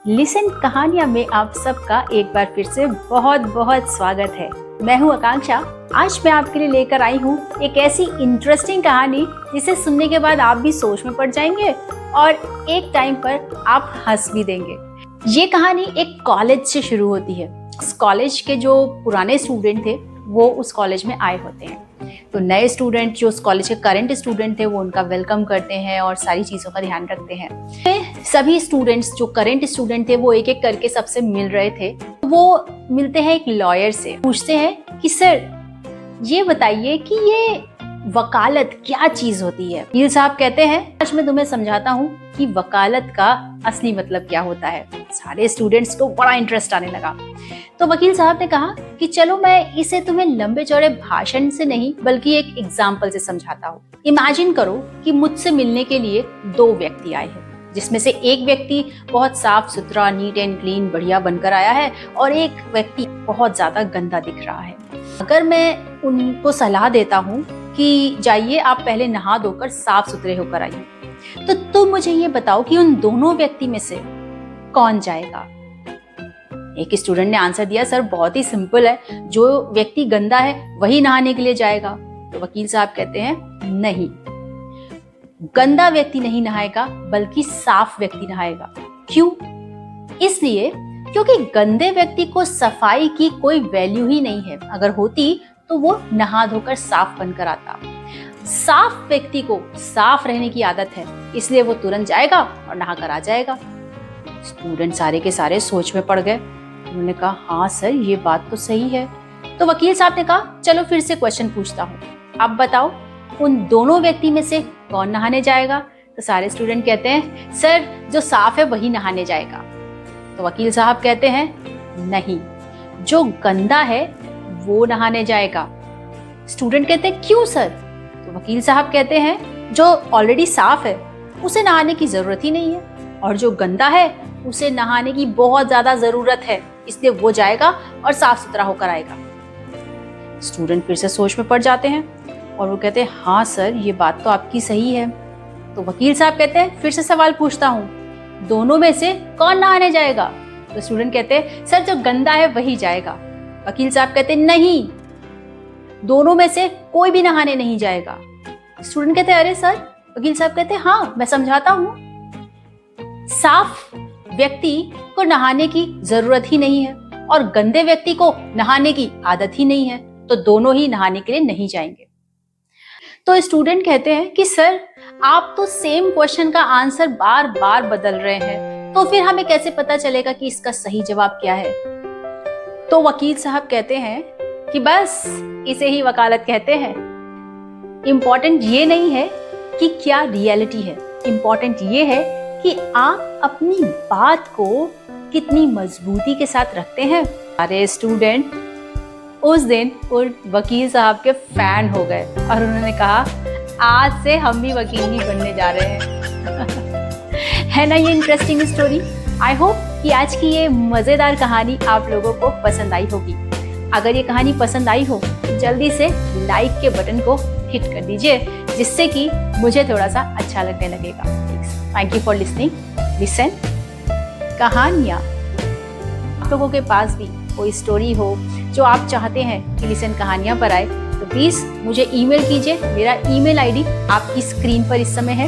Listen कहानियां में आप सबका एक बार फिर से बहुत बहुत स्वागत है। मैं हूं आकांक्षा। आज मैं आपके लिए लेकर आई हूं एक ऐसी इंटरेस्टिंग कहानी जिसे सुनने के बाद आप भी सोच में पड़ जाएंगे और एक टाइम पर आप हंस भी देंगे। ये कहानी एक कॉलेज से शुरू होती है। उस कॉलेज के जो पुराने स्टूडेंट थे वो उस कॉलेज में आए होते हैं। तो नए स्टूडेंट जो उस कॉलेज के करंट स्टूडेंट थे वो उनका वेलकम करते हैं और सारी चीज़ों का ध्यान रखते हैं। सभी स्टूडेंट्स जो करंट स्टूडेंट थे वो एक एक करके सबसे मिल रहे थे। वो मिलते हैं एक लॉयर से, पूछते हैं कि सर ये बताइए कि ये वकालत क्या चीज होती है। वकील साहब कहते हैं आज मैं तुम्हें समझाता हूँ कि वकालत का असली मतलब क्या होता है। सारे स्टूडेंट्स को बड़ा इंटरेस्ट आने लगा। तो वकील साहब ने कहा कि चलो मैं इसे तुम्हें लंबे चौड़े भाषण से नहीं बल्कि एक एग्जाम्पल से समझाता हूँ। इमेजिन करो कि मुझसे मिलने के लिए दो व्यक्ति आए हैं, जिसमें से एक व्यक्ति बहुत साफ सुथरा नीट एंड क्लीन बढ़िया बनकर आया है और एक व्यक्ति बहुत ज्यादा गंदा दिख रहा है। अगर मैं उनको सलाह देता हूँ कि जाइए आप पहले नहा धोकर साफ सुथरे होकर आइए, तो तुम मुझे ये बताओ कि उन दोनों व्यक्ति में से कौन जाएगा। एक स्टूडेंट ने आंसर दिया सर बहुत ही सिंपल है, जो व्यक्ति गंदा है वही नहाने के लिए जाएगा। तो वकील साहब कहते हैं नहीं, गंदा व्यक्ति नहीं नहाएगा बल्कि साफ व्यक्ति नहाएगा। क्यों? इसलिए क्योंकि गंदे व्यक्ति को सफाई की कोई वैल्यू ही नहीं है। अगर होती तो वो नहा धोकर साफ बनकर आता। साफ व्यक्ति को साफ रहने की आदत है, इसलिए वो तुरंत जाएगा और नहाकर आ जाएगा। स्टूडेंट सारे के सारे सोच में पड़ गए। उन्होंने कहा हाँ सर ये बात तो सही है। तो वकील साहब ने कहा चलो फिर से क्वेश्चन पूछता हूँ, आप बताओ उन दोनों व्यक्ति में से कौन नहाने जाएगा। तो सारे स्टूडेंट कहते हैं सर जो साफ है वही नहाने जाएगा। तो वकील साहब कहते हैं नहीं, जो गंदा है वो नहाने जाएगा। स्टूडेंट कहते हैं क्यों सर? तो वकील साहब कहते हैं जो ऑलरेडी साफ है उसे नहाने की जरूरत ही नहीं है, और जो गंदा है उसे नहाने की बहुत ज्यादा जरूरत है, इसलिए वो जाएगा और साफ सुथरा होकर आएगा। स्टूडेंट फिर से सोच में पड़ जाते हैं और वो कहते हैं हाँ सर ये बात तो आपकी सही है। तो वकील साहब कहते हैं फिर से सवाल पूछता हूँ, दोनों में से कौन नहाने जाएगा? तो स्टूडेंट कहते हैं सर जो गंदा है वही जाएगा। वकील साहब कहते हैं नहीं, दोनों में से कोई भी नहाने नहीं जाएगा। स्टूडेंट कहते हैं अरे सर। वकील साहब कहते हैं हाँ मैं समझाता हूँ। साफ व्यक्ति को नहाने की जरूरत ही नहीं है और गंदे व्यक्ति को नहाने की आदत ही नहीं है, तो दोनों ही नहाने के लिए नहीं जाएंगे। तो स्टूडेंट कहते हैं कि सर आप तो सेम क्वेश्चन का आंसर बार बार बदल रहे हैं, तो फिर हमें कैसे पता चलेगा कि इसका सही जवाब क्या है? तो वकील साहब कहते हैं कि बस इसे ही वकालत कहते हैं। इंपॉर्टेंट ये नहीं है कि क्या रियलिटी है, इंपॉर्टेंट ये है कि आप अपनी बात को कितनी मजबूती के साथ रखते हैं। सारे स्टूडेंट उस दिन उन वकील साहब के फैन हो गए और उन्होंने कहा आज से हम भी वकील ही बनने जा रहे हैं। है ना ये इंटरेस्टिंग स्टोरी? आई होप कि आज की ये मजेदार कहानी आप लोगों को पसंद आई होगी। अगर ये कहानी पसंद आई हो तो जल्दी से लाइक के बटन को हिट कर दीजिए, जिससे कि मुझे थोड़ा सा अच्छा लगने लगेगा। Thank you for listening listen कहानियाँ। आप लोगों के पास भी कोई स्टोरी हो जो आप चाहते हैं कि लिसन कहानियाँ पर आए तो प्लीज़ मुझे ईमेल कीजिए। मेरा ईमेल आईडी आपकी स्क्रीन पर इस समय है।